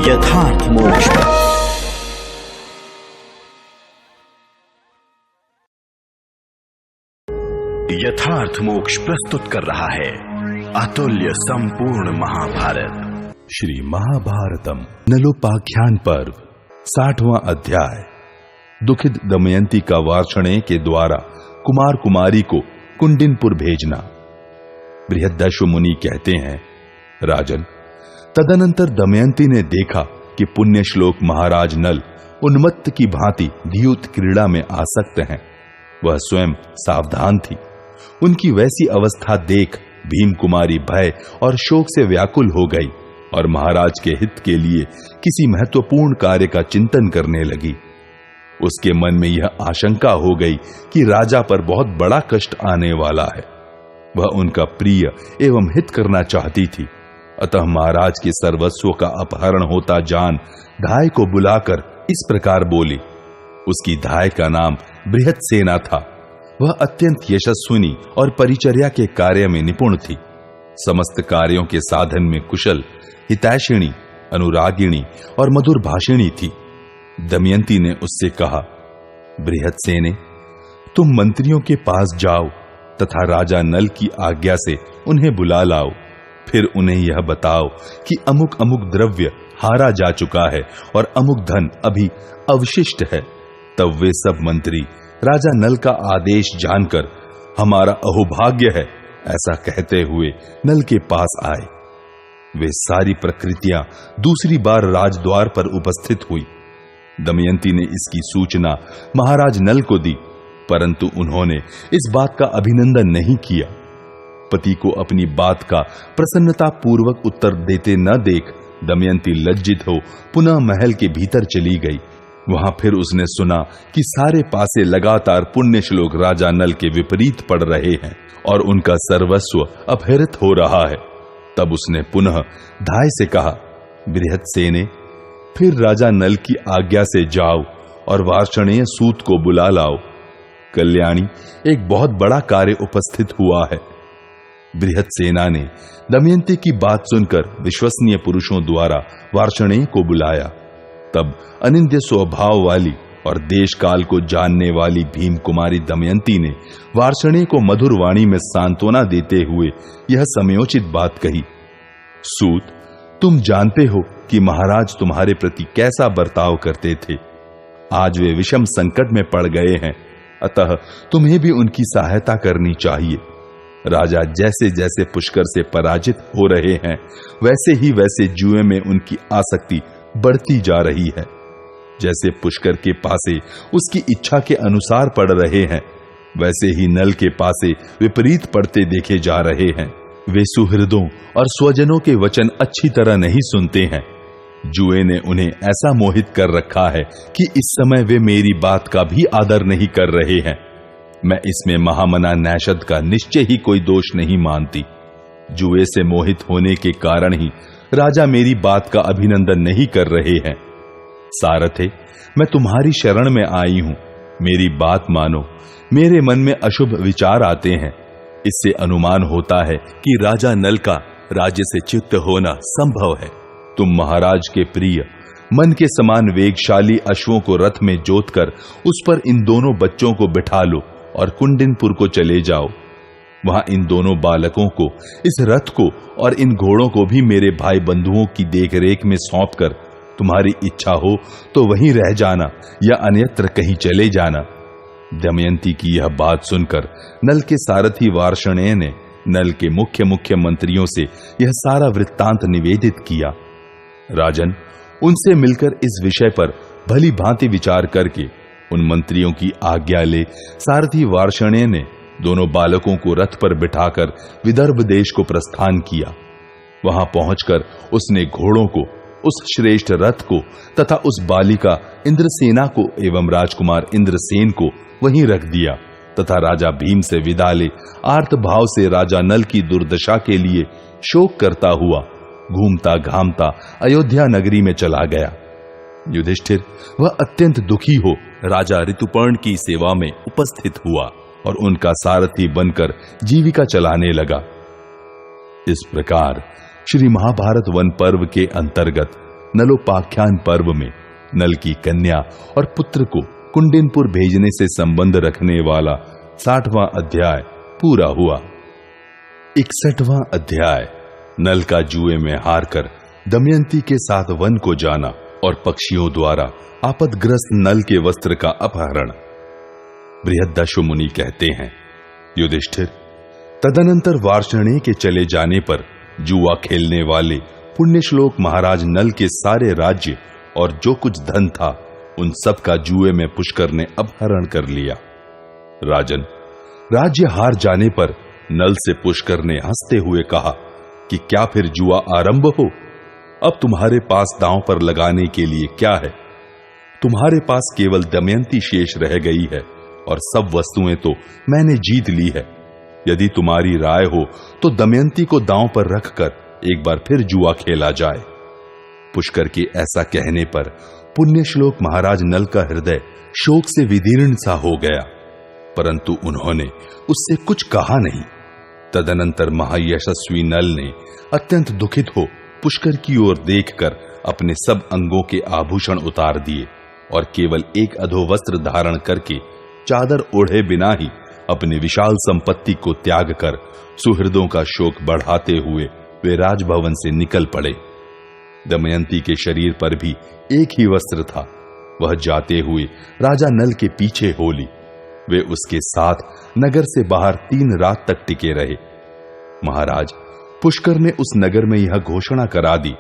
यथार्थ मोक्ष। यथार्थ मोक्ष प्रस्तुत कर रहा है अतुल्य संपूर्ण महाभारत। श्री महाभारतम नलोपाख्यान पर्व 60वां अध्याय। दुखित दमयंती का वार्ष्णेय के द्वारा कुमार कुमारी को कुंडिनपुर भेजना। बृहदश्व मुनि कहते हैं, राजन, तदनंतर दमयंती ने देखा कि पुण्य श्लोक महाराज नल उन्मत्त की भांति द्यूत क्रीड़ा में आसक्त हैं। वह स्वयं सावधान थी। उनकी वैसी अवस्था देख भीम कुमारी भय और शोक से व्याकुल हो गई और महाराज के हित के लिए किसी महत्वपूर्ण कार्य का चिंतन करने लगी। उसके मन में यह आशंका हो गई कि राजा पर बहुत बड़ा कष्ट आने वाला है। वह उनका प्रिय एवं हित करना चाहती थी। अतः महाराज के सर्वस्व का अपहरण होता जान धाय को बुलाकर इस प्रकार बोली। उसकी धाय का नाम बृहत्सेना था। वह अत्यंत यशस्विनी और परिचर्या के कार्य में निपुण थी। समस्त कार्यों के साधन में कुशल, हितैषिणी, अनुरागिणी और मधुर भाषिणी थी। दमयंती ने उससे कहा, बृहत्सेने, तुम मंत्रियों के पास जाओ तथा राजा नल की आज्ञा से उन्हें बुला लाओ। फिर उन्हें यह बताओ कि अमुक अमुक द्रव्य हारा जा चुका है और अमुक धन अभी अवशिष्ट है। तब वे सब मंत्री राजा नल का आदेश जानकर हमारा अहोभाग्य है ऐसा कहते हुए नल के पास आए। वे सारी प्रकृतियां दूसरी बार राजद्वार पर उपस्थित हुई। दमयंती ने इसकी सूचना महाराज नल को दी, परंतु उन्होंने इस बात का अभिनंदन नहीं किया। पति को अपनी बात का प्रसन्नता पूर्वक उत्तर देते न देख दमयंती लज्जित हो पुनः महल के भीतर चली गई। वहां फिर उसने सुना कि सारे पासे लगातार पुण्य श्लोक राजा नल के विपरीत पड़ रहे हैं और उनका सर्वस्व अपहृत हो रहा है। तब उसने पुनः धाय से कहा, बृहत्सेने, फिर राजा नल की आज्ञा से जाओ और वार्ष्णेय सूत को बुला लाओ। कल्याणी, एक बहुत बड़ा कार्य उपस्थित हुआ है। बृहत्सेना ने दमयंती की बात सुनकर विश्वसनीय पुरुषों द्वारा वार्ष्णेय को बुलाया। तब अनिंद्य स्वभाव वाली और देश काल को जानने वाली भीम कुमारी दमयंती ने वार्ष्णेय को मधुर वाणी में सांत्वना देते हुए यह समयोचित बात कही, सूत, तुम जानते हो कि महाराज तुम्हारे प्रति कैसा बर्ताव करते थे। आज वे विषम संकट में पड़ गए हैं, अतः तुम्हें भी उनकी सहायता करनी चाहिए। राजा जैसे जैसे पुष्कर से पराजित हो रहे हैं, वैसे जुए में उनकी आसक्ति बढ़ती जा रही है। जैसे पुष्कर के पासे उसकी इच्छा के अनुसार पड़ रहे हैं, वैसे ही नल के पासे विपरीत पड़ते देखे जा रहे हैं। वे सुहृदों और स्वजनों के वचन अच्छी तरह नहीं सुनते हैं। जुए ने उन्हें ऐसा मोहित कर रखा है कि इस समय वे मेरी बात का भी आदर नहीं कर रहे हैं। मैं इसमें महामना नैषद का निश्चय ही कोई दोष नहीं मानती। जुए से मोहित होने के कारण ही राजा मेरी बात का अभिनंदन नहीं कर रहे हैं। सारथे, मैं तुम्हारी शरण में आई हूं, मेरी बात मानो। मेरे मन में अशुभ विचार आते हैं। इससे अनुमान होता है कि राजा नल का राज्य से च्युत होना संभव है। तुम महाराज के प्रिय मन के समान वेगशाली अश्वों को रथ में जोतकर उस पर इन दोनों बच्चों को बिठा लो और कुंडिनपुर को चले जाओ। वहां इन दोनों बालकों को, इस रथ को और इन घोड़ों को भी मेरे भाई बंधुओं की देखरेख में सौंपकर तुम्हारी इच्छा हो तो वहीं रह जाना या अन्यत्र कहीं चले जाना। दमयंती की यह बात सुनकर नल के सारथी वार्ष्णेय ने नल के मुख्य मुख्य मंत्रियों से यह सारा वृत्तांत निवेदित किया। राजन, उनसे मिलकर इस विषय पर भली भांति विचार करके उन मंत्रियों की आज्ञा ले सारथी वार्ष्णेय ने दोनों बालकों को रथ पर बिठाकर विदर्भ देश को प्रस्थान किया। वहां पहुंचकर उसने घोड़ों को, उस श्रेष्ठ रथ को तथा उस बालिका इंद्रसेना को एवं राजकुमार इंद्रसेन को वहीं रख दिया तथा राजा भीम से विदा ले आर्त भाव से राजा नल की दुर्दशा के लिए शोक करता हुआ घूमता घामता अयोध्या नगरी में चला गया। युधिष्ठिर वह अत्यंत दुखी हो राजा ऋतुपर्ण की सेवा में उपस्थित हुआ और उनका सारथी बनकर जीविका चलाने लगा। इस प्रकार श्री महाभारत वन पर्व के अंतर्गत नलोपाख्यान पर्व में नल की कन्या और पुत्र को कुंडिनपुर भेजने से संबंध रखने वाला 60वां अध्याय पूरा हुआ। 61वां अध्याय नल का जुए में हारकर दमयंती के साथ वन को जाना और पक्षियों द्वारा आपदग्रस्त नल के वस्त्र का अपहरण। बृहद्दशु मुनि कहते हैं, युधिष्ठिर, तदनंतर वार्ष्णेय के चले जाने पर जुआ खेलने वाले पुण्यश्लोक महाराज नल के सारे राज्य और जो कुछ धन था उन सब का जुए में पुष्कर ने अपहरण कर लिया। राजन, राज्य हार जाने पर नल से पुष्कर ने हंसते हुए कहा कि क्या फिर जुआ आरंभ हो? अब तुम्हारे पास दांव पर लगाने के लिए क्या है? तुम्हारे पास केवल दमयंती शेष रह गई है और सब वस्तुएं तो मैंने जीत ली है। यदि तुम्हारी राय हो तो दमयंती को दांव पर रखकर एक बार फिर जुआ खेला जाए। पुष्कर के ऐसा कहने पर पुण्यश्लोक महाराज नल का हृदय शोक से विदीर्ण सा हो गया, परंतु उन्होंने उससे कुछ कहा नहीं। तदनंतर महायशस्वी नल ने अत्यंत दुखित हो पुष्कर की ओर देखकर अपने सब अंगों के आभूषण उतार दिए और केवल एक अधोवस्त्र धारण करके चादर ओढ़े बिना ही अपने विशाल संपत्ति को त्याग कर सुहृदों का शोक बढ़ाते हुए वे राजभवन से निकल पड़े। दमयंती के शरीर पर भी एक ही वस्त्र था। वह जाते हुए राजा नल के पीछे हो ली। वे उसके साथ नगर से बाहर 3 रात तक टिके रहे। महाराज, पुष्कर ने उस नगर में यह घोषणा करा दी,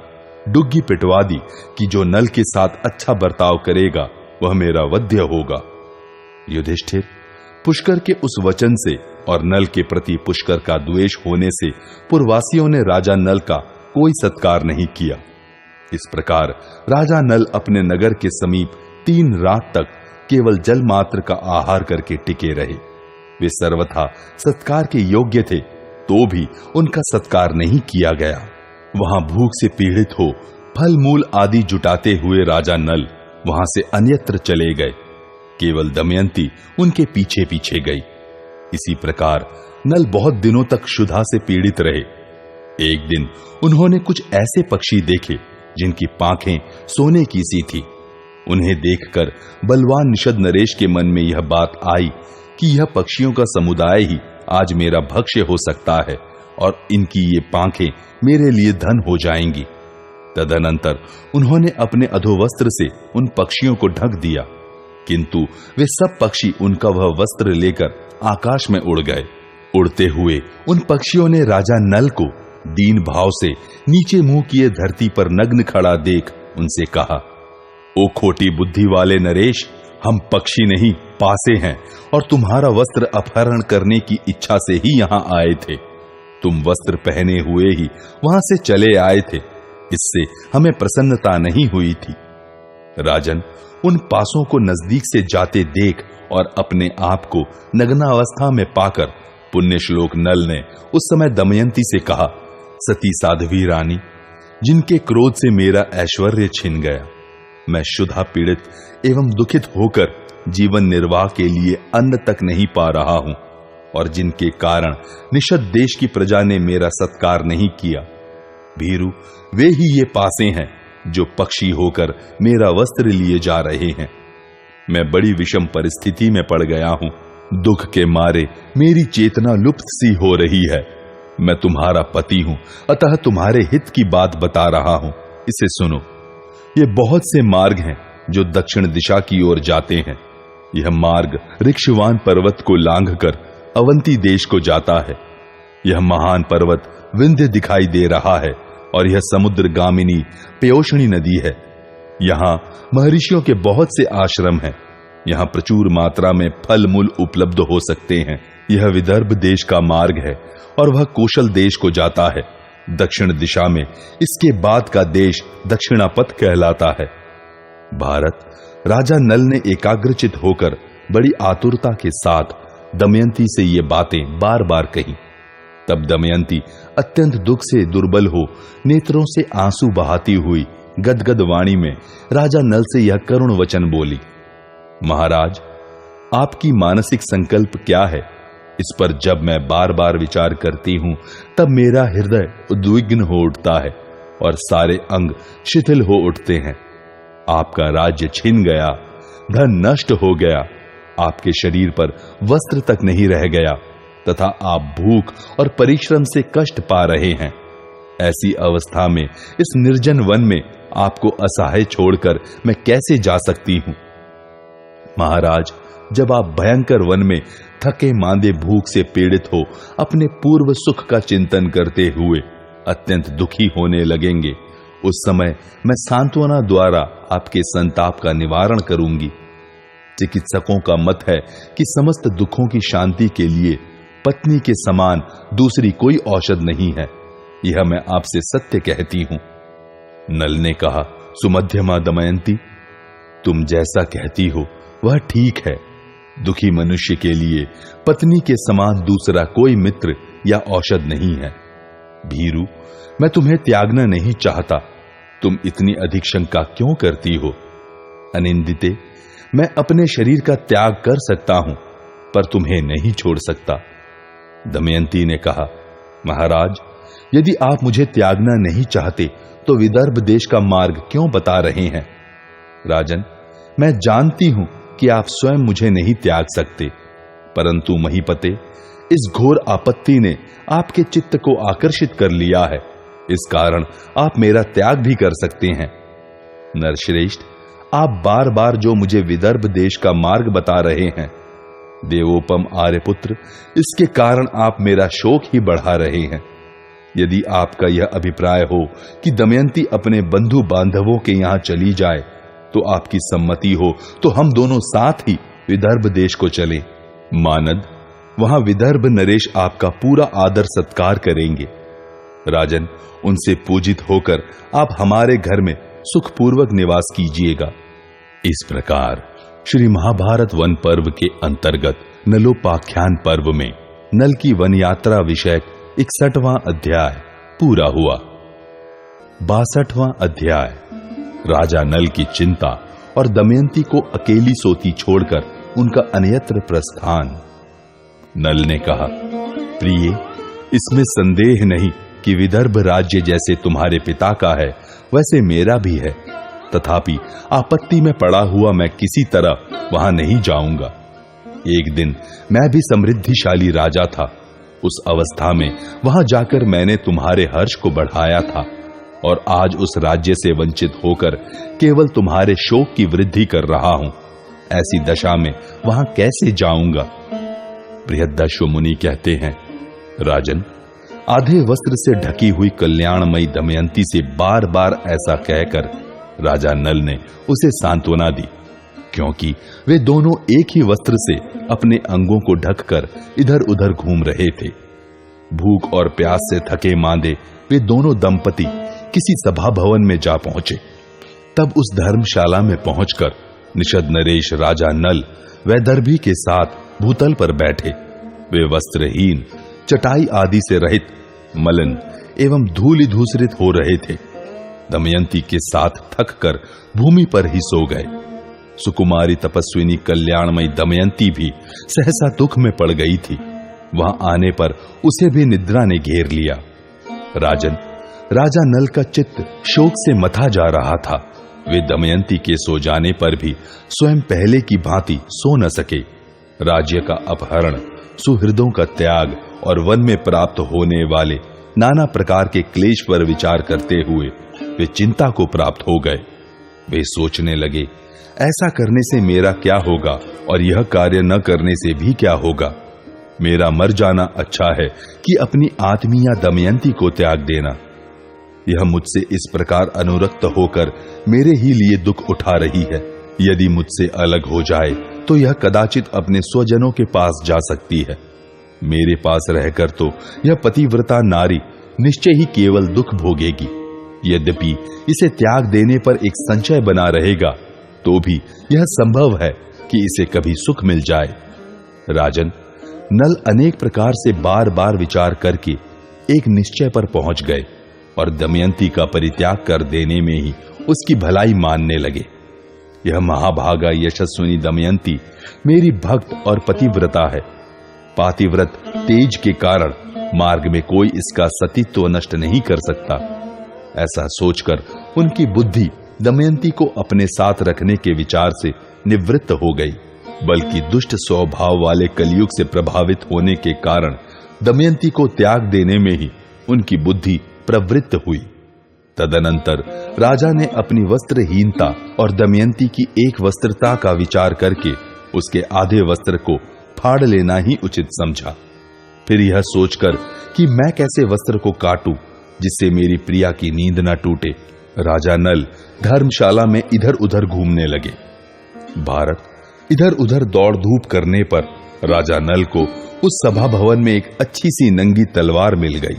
डुग्गी पिटवा दी कि जो नल के साथ अच्छा बर्ताव करेगा वह मेरा वध्य होगा। युधिष्ठिर, पुष्कर के उस वचन से और नल के प्रति पुष्कर का द्वेष होने से पुरवासियों ने राजा नल का कोई सत्कार नहीं किया। इस प्रकार राजा नल अपने नगर के समीप 3 रात तक केवल जल मात्र का आहार करके टिके रहे। वे सर्वथा सत्कार के योग्य थे, तो भी उनका सत्कार नहीं किया गया। वहां भूख से पीड़ित हो फल मूल आदि जुटाते हुए राजा नल वहां से अन्यत्र चले गए। केवल दमयंती उनके पीछे पीछे गई। इसी प्रकार नल बहुत दिनों तक क्षुधा से पीड़ित रहे। एक दिन उन्होंने कुछ ऐसे पक्षी देखे जिनकी पांखें सोने की सी थी। उन्हें देखकर बलवान निषद नरेश के मन में यह बात आई कि यह पक्षियों का समुदाय ही आज मेरा भक्ष्य हो सकता है और इनकी ये पांखें मेरे लिए धन हो जाएंगी। तदनंतर उन्होंने अपने अधोवस्त्र से उन पक्षियों को ढक दिया, किंतु वे सब पक्षी उनका वह वस्त्र लेकर आकाश में उड़ गए। उड़ते हुए उन पक्षियों ने राजा नल को दीन भाव से नीचे मुंह किए धरती पर नग्न खड़ा देख उनसे कहा, ओ खोटी बुद्धि वाले नरेश, हम पक्षी नहीं पासे हैं और तुम्हारा वस्त्र अपहरण करने की इच्छा से ही यहां आए थे। तुम वस्त्र पहने हुए ही वहां से चले आए थे, इससे हमें प्रसन्नता नहीं हुई थी। राजन, उन पासों को नजदीक से जाते देख और अपने आप को नग्नावस्था में पाकर पुण्यश्लोक नल ने उस समय दमयंती से कहा, सती साध्वी रानी, जिनके क्रोध से मेरा ऐश्वर्य छिन गया, मैं क्षुधा पीड़ित एवं दुखित होकर जीवन निर्वाह के लिए अन्न तक नहीं पा रहा हूं और जिनके कारण निषद देश की प्रजा ने मेरा सत्कार नहीं किया। भीरू, वे ही ये पासे हैं जो पक्षी होकर मेरा वस्त्र लिए जा रहे हैं। मैं बड़ी विषम परिस्थिति में पड़ गया हूं। दुख के मारे मेरी चेतना लुप्त सी हो रही है। मैं तुम्हारा पति हूं, अतः तुम्हारे हित की बात बता रहा हूं, इसे सुनो। ये बहुत से मार्ग हैं जो दक्षिण दिशा की ओर जाते हैं। यह मार्ग ऋक्षवान पर्वत को लांघकर अवंती देश को जाता है। यह महान पर्वत विंध्य दिखाई दे रहा है और यह समुद्र गामिनी पयोषणी नदी है। यहाँ महर्षियों के बहुत से आश्रम हैं। यहाँ प्रचुर मात्रा में फल मूल उपलब्ध हो सकते हैं यह विदर्भ देश का मार्ग है और वह कौशल देश को जाता है। दक्षिण दिशा में इसके बाद का देश दक्षिणापथ कहलाता है। भारत राजा नल ने एकाग्रचित होकर बड़ी आतुरता के साथ दमयंती से ये बातें बार बार कही। तब दमयंती अत्यंत दुख से दुर्बल हो नेत्रों से आंसू बहाती हुई गदगद वाणी में राजा नल से यह करुण वचन बोली, महाराज, आपकी मानसिक संकल्प क्या है? इस पर जब मैं बार बार विचार करती हूं तब मेरा हृदय उद्विग्न हो उठता है और सारे अंग शिथिल हो उठते हैं। आपका राज्य छिन गया, धन नष्ट हो गया, आपके शरीर पर वस्त्र तक नहीं रह गया तथा आप भूख और परिश्रम से कष्ट पा रहे हैं। ऐसी अवस्था में इस निर्जन वन में आपको असहाय छोड़कर मैं कैसे जा सकती हूं? महाराज, जब आप भयंकर वन में थके मांदे भूख से पीड़ित हो अपने पूर्व सुख का चिंतन करते हुए अत्यंत दुखी होने लगेंगे, उस समय मैं सांत्वना द्वारा आपके संताप का निवारण करूंगी। चिकित्सकों का मत है कि समस्त दुखों की शांति के लिए पत्नी के समान दूसरी कोई औषध नहीं है। यह मैं आपसे सत्य कहती हूं। नल ने कहा, सुमध्यमा दमयंती, तुम जैसा कहती हो वह ठीक है। दुखी मनुष्य के लिए पत्नी के समान दूसरा कोई मित्र या औषध नहीं है। भीरू, मैं तुम्हें त्यागना नहीं चाहता, तुम इतनी अधिक शंका क्यों करती हो? अनिंदिते, मैं अपने शरीर का त्याग कर सकता हूं पर तुम्हें नहीं छोड़ सकता। दमयंती ने कहा, महाराज, यदि आप मुझे त्यागना नहीं चाहते तो विदर्भ देश का मार्ग क्यों बता रहे हैं? राजन, मैं जानती हूं कि आप स्वयं मुझे नहीं त्याग सकते, परंतु महीपते, इस घोर आपत्ति ने आपके चित्त को आकर्षित कर लिया है, इस कारण आप मेरा त्याग भी कर सकते हैं। नरश्रेष्ठ, आप बार बार जो मुझे विदर्भ देश का मार्ग बता रहे हैं, देवोपम आर्यपुत्र, इसके कारण आप मेरा शोक ही बढ़ा रहे हैं। यदि आपका यह अभिप्राय हो कि दमयंती अपने बंधु बांधवों के यहां चली जाए तो आपकी सम्मति हो तो हम दोनों साथ ही विदर्भ देश को चलें। मानद, वहां विदर्भ नरेश आपका पूरा आदर सत्कार करेंगे। राजन, उनसे पूजित होकर आप हमारे घर में सुखपूर्वक निवास कीजिएगा। इस प्रकार श्री महाभारत वन पर्व के अंतर्गत नलोपाख्यान पर्व में नल की वन यात्रा विषयक 61वां अध्याय पूरा हुआ। 62वां अध्याय राजा नल की चिंता और दमयंती को अकेली सोती छोड़कर उनका अन्यत्र प्रस्थान। नल ने कहा, प्रिय, इसमें संदेह नहीं कि विदर्भ राज्य जैसे तुम्हारे पिता का है वैसे मेरा भी है, तथापि आपत्ति में पड़ा हुआ मैं किसी तरह वहां नहीं जाऊंगा। एक दिन मैं भी समृद्धिशाली राजा था, उस अवस्था में वहां जाकर मैंने तुम्हारे हर्ष को बढ़ाया था और आज उस राज्य से वंचित होकर केवल तुम्हारे शोक की वृद्धि कर रहा हूं। ऐसी दशा में वहां कैसे जाऊंगा? बृहदश्व मुनि कहते हैं, राजन, आधे वस्त्र से ढकी हुई कल्याणमयी दमयंती से बार बार ऐसा कहकर राजा नल ने उसे सांत्वना दी, क्योंकि वे दोनों एक ही वस्त्र से अपने अंगों को ढककर इधर उधर घूम रहे थे। भूख और प्यास से थके मांदे वे दोनों दंपति किसी सभा भवन में जा पहुंचे। तब उस धर्मशाला में पहुंचकर निषद नरेश राजा नल वैदर्भी के साथ भूतल पर बैठे। वे वस्त्रहीन, चटाई आदि से रहित, मलिन एवं धूलि धूसरित हो रहे थे। दमयंती के साथ थक कर भूमि पर ही सो गए। सुकुमारी तपस्विनी कल्याणमयी दमयंती भी सहसा दुख में पड़ गई थी। वहां आने पर उसे भी निद्रा ने घेर लिया। राजन, राजा नल का चित्त शोक से मथा जा रहा था। वे दमयंती के सो जाने पर भी स्वयं पहले की भांति सो न सके। राज्य का अपहरण, सुहृदों का त्याग और वन में प्राप्त होने वाले नाना प्रकार के क्लेश पर विचार करते हुए वे चिंता को प्राप्त हो गए। वे सोचने लगे, ऐसा करने से मेरा क्या होगा और यह कार्य न करने से भी क्या होगा? मेरा मर जाना अच्छा है कि अपनी आत्मीया दमयंती को त्याग देना। यह मुझसे इस प्रकार अनुरक्त होकर मेरे ही लिए दुख उठा रही है। यदि मुझसे अलग हो जाए तो यह कदाचित अपने स्वजनों के पास जा सकती है। मेरे पास रहकर तो यह पतिव्रता नारी निश्चय ही केवल दुख भोगेगी। यद्यपि इसे त्याग देने पर एक संचय बना रहेगा, तो भी यह संभव है कि इसे कभी सुख मिल जाए। राजन, नल अनेक प्रकार से बार बार विचार करके एक निश्चय पर पहुंच गए और दमयंती का परित्याग कर देने में ही उसकी भलाई मानने लगे। यह महाभागा यशस्विनी दमयंती मेरी भक्त और पतिव्रता है। पातिव्रत तेज के कारण मार्ग में कोई इसका सतीत्व नष्ट नहीं कर सकता। ऐसा सोचकर उनकी बुद्धि दमयंती को अपने साथ रखने के विचार से निवृत्त हो गई, बल्कि दुष्ट स्वभाव वाले कलयुग से प्रभावित होने के कारण दमयंती को त्याग देने में ही उनकी बुद्धि प्रवृत्त हुई। तदनंतर राजा ने अपनी वस्त्रहीनता और दमयंती की एक वस्त्रता का विचार करके उसके आधे वस्त्र को फाड़ लेना ही उचित समझा। फिर यह सोचकर कि मैं कैसे वस्त्र को काटूं जिससे मेरी प्रिया की नींद न टूटे, राजा नल धर्मशाला में इधर उधर घूमने लगे। भारत इधर उधर दौड़ धूप करने पर राजा नल को उस सभा भवन में एक अच्छी सी नंगी तलवार मिल गई।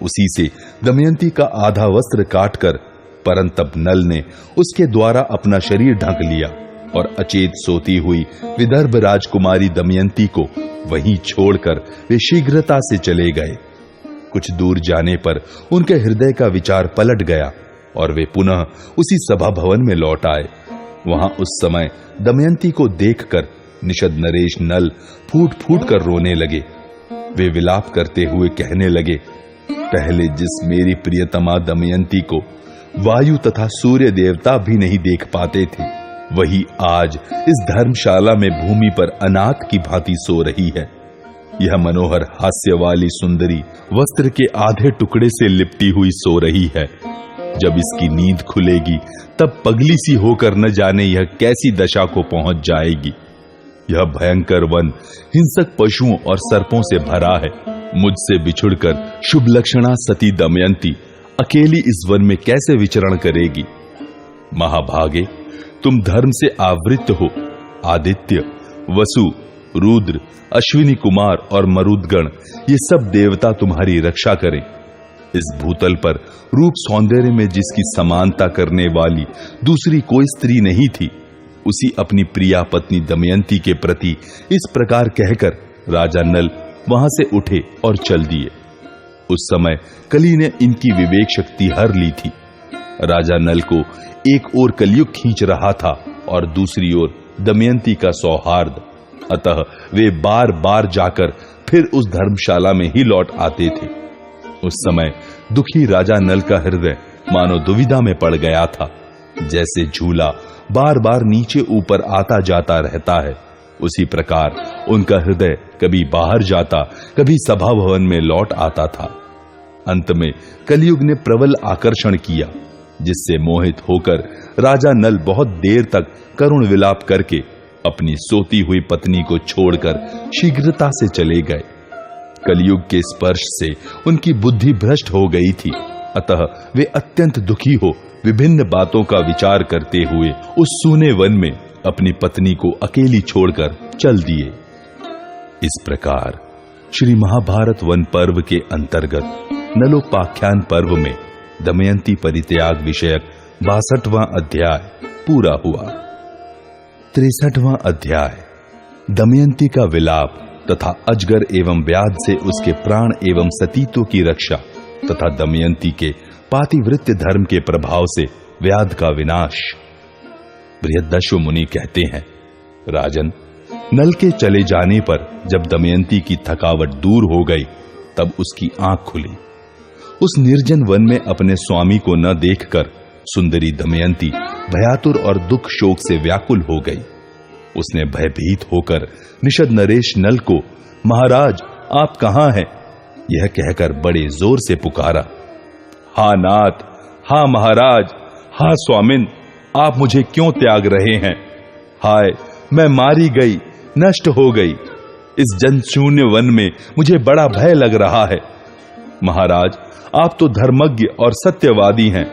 उसी से दमयंती का आधा वस्त्र काटकर परंतप नल ने उसके द्वारा अपना शरीर ढक लिया और अचेत सोती हुई विदर्भ राजकुमारी दमयंती को वहीं छोड़कर वे शीघ्रता से चले गए। कुछ दूर जाने पर उनके हृदय का विचार पलट गया और वे पुनः उसी सभा भवन में लौट आए। वहां उस समय दमयंती को देखकर निषद नरेश नल फूट फूट कर रोने लगे। वे विलाप करते हुए कहने लगे, पहले जिस मेरी प्रियतमा दमयंती को वायु तथा सूर्य देवता भी नहीं देख पाते थे, वही आज इस धर्मशाला में भूमि पर अनाथ की भांति सो रही है। यह मनोहर हास्य वाली सुंदरी वस्त्र के आधे टुकड़े से लिपटी हुई सो रही है। जब इसकी नींद खुलेगी तब पगली सी होकर न जाने यह कैसी दशा को पहुंच जाएगी। यह भयंकर वन हिंसक पशुओं और सर्पों से भरा है। मुझसे बिछुड़कर शुभ लक्षणा सती दमयंती अकेली इस वन में कैसे विचरण करेगी। महाभागे, तुम धर्म से आवृत हो। आदित्य, वसु, रुद्र, अश्विनी कुमार और मरुदगण ये सब देवता तुम्हारी रक्षा करें। इस भूतल पर रूप सौंदर्य में जिसकी समानता करने वाली दूसरी कोई स्त्री नहीं थी, उसी अपनी प्रिया पत्नी दमयंती के प्रति इस प्रकार कहकर राजा नल वहां से उठे और चल दिए। उस समय कली ने इनकी विवेक शक्ति हर ली थी। राजा नल को एक ओर कलयुग खींच रहा था और दूसरी ओर दमयंती का सौहार्द। अतः वे बार बार जाकर फिर उस धर्मशाला में ही लौट आते थे। उस समय दुखी राजा नल का हृदय मानो दुविधा में पड़ गया था। जैसे झूला बार बार नीचे ऊपर आता जाता रहता है, उसी प्रकार उनका हृदय कभी बाहर जाता, कभी सभा भवन में लौट आता था। अंत में कलयुग ने प्रबल आकर्षण किया, जिससे मोहित होकर राजा नल बहुत देर तक करुण विलाप करके अपनी सोती हुई पत्नी को छोड़कर शीघ्रता से चले गए। कलयुग के स्पर्श से उनकी बुद्धि भ्रष्ट हो गई थी। अतः वे अत्यंत दुखी हो विभिन्न बातों का विचार करते हुए उस सूने वन में अपनी पत्नी को अकेली छोड़कर चल दिए। इस प्रकार श्री महाभारत वन पर्व के अंतर्गत नलोपाख्यान पर्व में दमयंती परित्याग विषयक 62वां अध्याय पूरा हुआ। 63वां अध्याय दमयंती का विलाप तथा अजगर एवं व्याध से उसके प्राण एवं सतीत्व की रक्षा तथा दमयंती के पातिवृत्य धर्म के प्रभाव से व्याध का विनाश। बृहदश्व मुनि कहते हैं, राजन, नल के चले जाने पर जब दमयंती की थकावट दूर हो गई तब उसकी आंख खुली। उस निर्जन वन में अपने स्वामी को न देखकर सुंदरी दमयंती भयातुर और दुख शोक से व्याकुल हो गई। उसने भयभीत होकर निषद नरेश नल को, महाराज आप कहां हैं, यह कहकर बड़े जोर से पुकारा। हा नाथ, हा महाराज, हा स्वामिन, आप मुझे क्यों त्याग रहे हैं? हाय, मैं मारी गई, नष्ट हो गई। इस जनशून्य वन में मुझे बड़ा भय लग रहा है। महाराज, आप तो धर्मज्ञ और सत्यवादी हैं,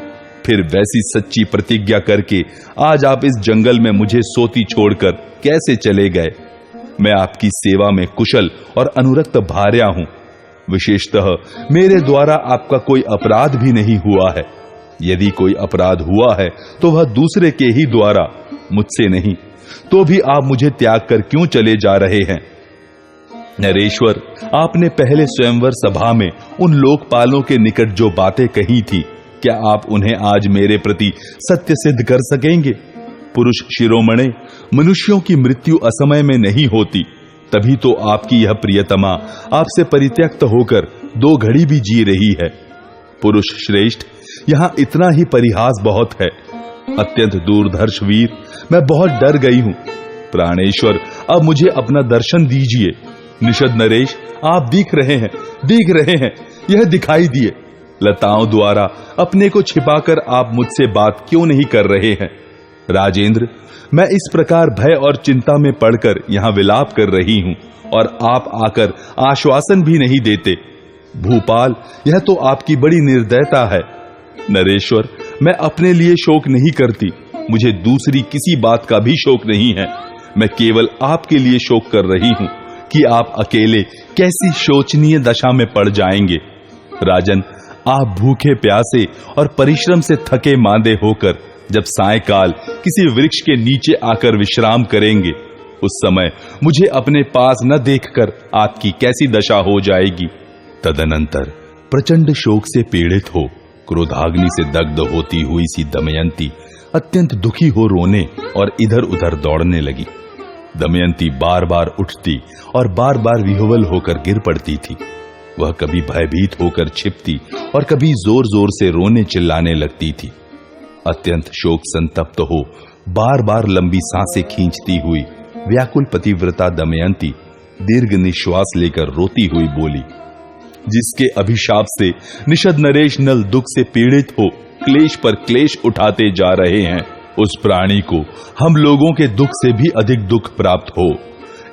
फिर वैसी सच्ची प्रतिज्ञा करके आज आप इस जंगल में मुझे सोती छोड़कर कैसे चले गए? मैं आपकी सेवा में कुशल और अनुरक्त भार्या हूं। विशेषतः मेरे द्वारा आपका कोई अपराध भी नहीं हुआ है। यदि कोई अपराध हुआ है तो वह दूसरे के ही द्वारा, मुझसे नहीं। तो भी आप मुझे त्याग कर क्यों चले जा रहे हैं? नरेश्वर, आपने पहले स्वयंवर सभा में उन लोकपालों के निकट जो बातें कही थी, क्या आप उन्हें आज मेरे प्रति सत्य सिद्ध कर सकेंगे? पुरुष शिरोमणे, मनुष्यों की मृत्यु असमय में नहीं होती, तभी तो आपकी यह प्रियतमा आपसे परित्यक्त होकर 2 घड़ी भी जी रही है। पुरुष श्रेष्ठ, यहां इतना ही परिहास बहुत है। अत्यंत दूरदर्श वीर, मैं बहुत डर गई हूं। प्राणेश्वर, अब मुझे अपना दर्शन दीजिए। निषद नरेश, आप दिख रहे हैं, यह दिखाई दिए। लताओं द्वारा अपने को छिपाकर आप मुझसे बात क्यों नहीं कर रहे हैं? राजेंद्र, मैं इस प्रकार भय और चिंता में पड़कर यहां विलाप कर रही हूं और आप आकर आश्वासन भी नहीं देते। भूपाल, यह तो आपकी बड़ी निर्दयता है। नरेश्वर, मैं अपने लिए शोक नहीं करती, मुझे दूसरी किसी बात का भी शोक नहीं है। मैं केवल आपके लिए शोक कर रही हूं कि आप अकेले कैसी शोचनीय दशा में पड़ जाएंगे। राजन, आप भूखे प्यासे और परिश्रम से थके मांदे होकर जब सायंकाल किसी वृक्ष के नीचे आकर विश्राम करेंगे, उस समय मुझे अपने पास न देखकर आपकी कैसी दशा हो जाएगी। तदनंतर प्रचंड शोक से पीड़ित हो, क्रोधाग्नि से दग्ध होती हुई सी दमयंती अत्यंत दुखी हो रोने और इधर उधर दौड़ने लगी। दमयंती बार बार उठती और बार बार विह्वल होकर गिर पड़ती थी। वह कभी भयभीत होकर छिपती और कभी जोर जोर से रोने चिल्लाने लगती थी। अत्यंत शोक संतप्त हो बार बार लंबी सांसें खींचती हुई व्याकुल पतिव्रता दमयंती दीर्घ निश्वास लेकर रोती हुई बोली, जिसके अभिशाप से निषद नरेश नल दुख से पीड़ित हो क्लेश पर क्लेश उठाते जा रहे हैं, उस प्राणी को हम लोगों के दुख से भी अधिक दुख प्राप्त हो।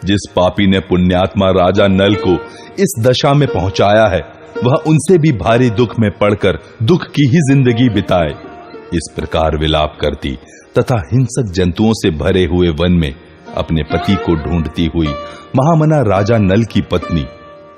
जिस पापी ने पुण्यात्मा राजा नल को इस दशा में पहुंचाया है, वह उनसे भी भारी दुख में पड़कर दुख की ही जिंदगी बिताए। इस प्रकार विलाप करती तथा हिंसक जंतुओं से भरे हुए वन में अपने पति को ढूंढती हुई महामना राजा नल की पत्नी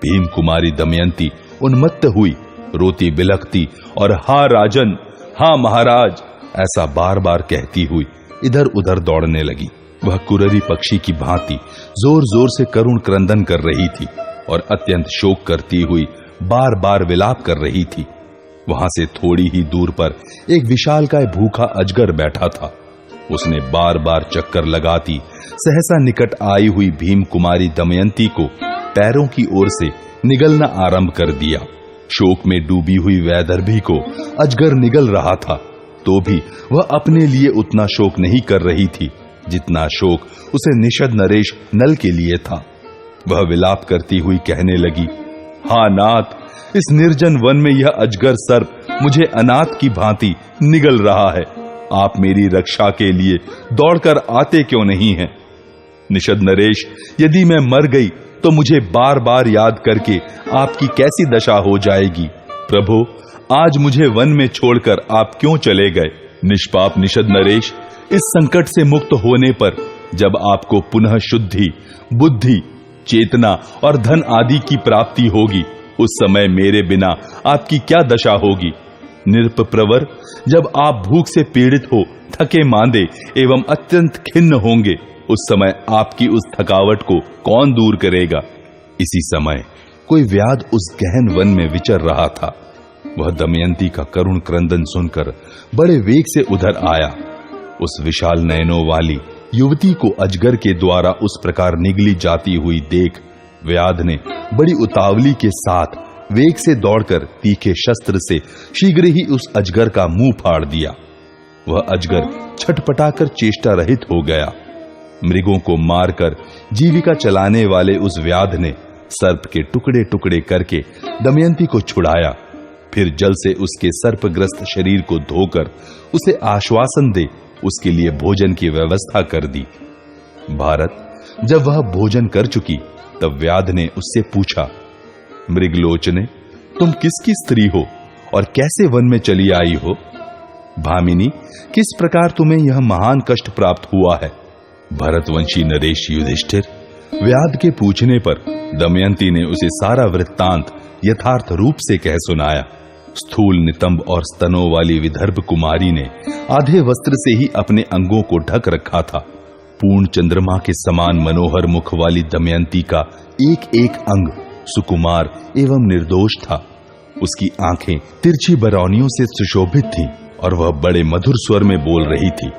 भीम कुमारी दमयंती उन्मत्त हुई, रोती बिलखती और हा राजन, हा महाराज ऐसा बार बार कहती हुई इधर उधर दौड़ने लगी। वह कुररी पक्षी की भांति जोर जोर से करुण क्रंदन कर रही थी और अत्यंत शोक करती हुई बार बार विलाप कर रही थी। वहां से थोड़ी ही दूर पर एक विशालकाय भूखा अजगर बैठा था। उसने बार बार चक्कर लगाती सहसा निकट आई हुई भीम कुमारी दमयंती को पैरों की ओर से निगलना आरंभ कर दिया। शोक में डूबी हुई वैदर्भी को अजगर निगल रहा था, तो भी वह अपने लिए उतना शोक नहीं कर रही थी जितना शोक उसे निषद नरेश नल के लिए था। वह विलाप करती हुई कहने लगी, हा नाथ, इस निर्जन वन में यह अजगर सर्प मुझे अनाथ की भांति निगल रहा है। आप मेरी रक्षा के लिए दौड़कर आते क्यों नहीं हैं? निषद नरेश, यदि मैं मर गई तो मुझे बार बार याद करके आपकी कैसी दशा हो जाएगी। प्रभु, आज मुझे वन में छोड़कर आप क्यों चले गए? निष्पाप निषद नरेश, इस संकट से मुक्त होने पर जब आपको पुनः शुद्धि, बुद्धि, चेतना और धन आदि की प्राप्ति होगी, उस समय मेरे बिना आपकी क्या दशा होगी? निरपप्रवर, जब आप भूख से पीड़ित हो, थके मांदे एवं अत्यंत खिन्न होंगे, उस समय आपकी उस थकावट को कौन दूर करेगा? इसी समय कोई व्याध उस गहन वन में विचर रहा था। वह दमयंती का करुण क्रंदन सुनकर बड़े वेग से उधर आया। उस विशाल नयनों वाली युवती को अजगर के द्वारा उस प्रकार निगली जाती हुई देख व्याध ने बड़ी उतावली के साथ वेग से दौड़कर तीखे शस्त्र से शीघ्र ही उस अजगर का मुंह फाड़ दिया। वह अजगर छटपटाकर चेष्टा रहित हो गया। मृगों को मारकर जीविका चलाने वाले उस व्याध ने सर्प के टुकड़े टुकड़े करके दमयंती को छुड़ाया, फिर जल से उसके सर्पग्रस्त शरीर को धोकर उसे आश्वासन दे उसके लिए भोजन की व्यवस्था कर दी। भारत, जब वह भोजन कर चुकी तब व्याध ने उससे पूछा, मृगलोचने, तुम किसकी स्त्री हो और कैसे वन में चली आई हो? भामिनी, किस प्रकार तुम्हें यह महान कष्ट प्राप्त हुआ है? भरतवंशी नरेश युधिष्ठिर, व्याध के पूछने पर दमयंती ने उसे सारा वृत्तांत यथार्थ रूप से कह सुनाया। स्थूल नितंब और स्तनों वाली विदर्भ कुमारी ने आधे वस्त्र से ही अपने अंगों को ढक रखा था। पूर्ण चंद्रमा के समान मनोहर मुख वाली दमयंती का एक एक अंग सुकुमार एवं निर्दोष था। उसकी आंखें तिरछी बरौनियों से सुशोभित थीं और वह बड़े मधुर स्वर में बोल रही थी।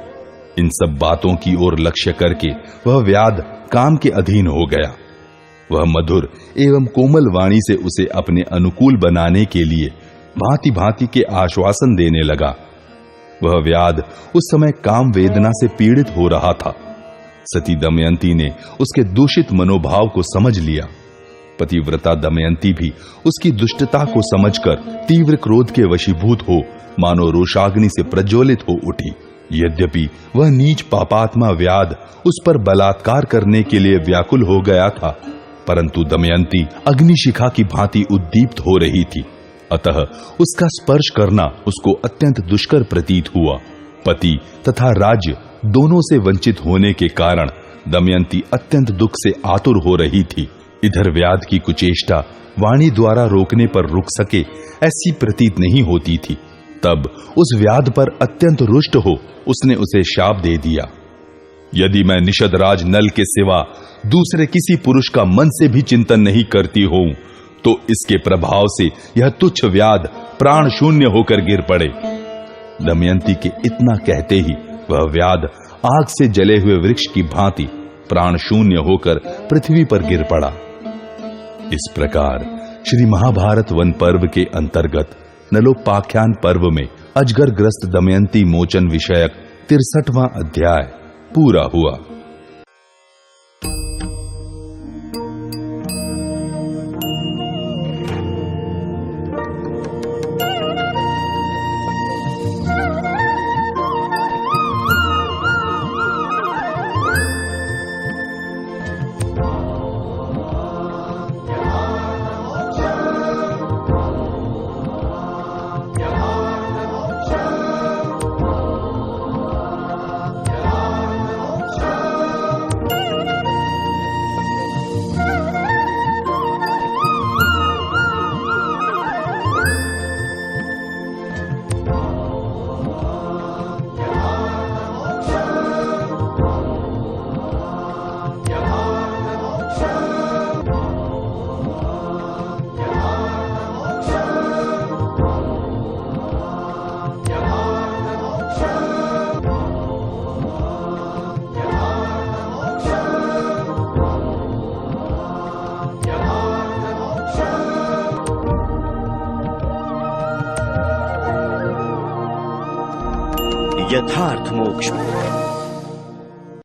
इन सब बातों की ओर लक्ष्य करके वह व्याध काम के अधीन हो गया। वह मधुर एवं कोमल वाणी से उसे अपने अनुकूल बनाने के लिए भांति भांति के आश्वासन देने लगा। वह व्याध उस समय काम वेदना से पीड़ित हो रहा था। सती दमयंती ने उसके दूषित मनोभाव को समझ लिया। पतिव्रता दमयंती भी उसकी दुष्टता को समझकर तीव्र क्रोध के वशीभूत हो मानो रोषाग्नि से प्रज्वलित हो उठी। यद्यपि वह नीच पापात्मा व्याध उस पर बलात्कार करने के लिए व्याकुल हो गया था, परंतु दमयंती अग्निशिखा की भांति उद्दीप्त हो रही थी। अतः उसका स्पर्श करना उसको अत्यंत दुष्कर प्रतीत हुआ। पति तथा राज्य दोनों से वंचित होने के कारण दमयंती अत्यंत दुख से आतुर हो रही थी। इधर व्याध की कुचेष्टा वाणी द्वारा रोकने पर रुक सके ऐसी प्रतीत नहीं होती थी। तब उस व्याध पर अत्यंत रुष्ट हो उसने उसे शाप दे दिया। यदि मैं निषदराज नल के सिवा दूसरे किसी पुरुष का मन से भी चिंतन नहीं करती हूं, तो इसके प्रभाव से यह तुच्छ व्याध प्राण शून्य होकर गिर पड़े। दमयंती के इतना कहते ही वह व्याध आग से जले हुए वृक्ष की भांति प्राण शून्य होकर पृथ्वी पर गिर पड़ा। इस प्रकार श्री महाभारत वन पर्व के अंतर्गत नलोपाख्यान पर्व में अजगर ग्रस्त दमयंती मोचन विषयक 63वां अध्याय पूरा हुआ। यथार्थ मोक्ष।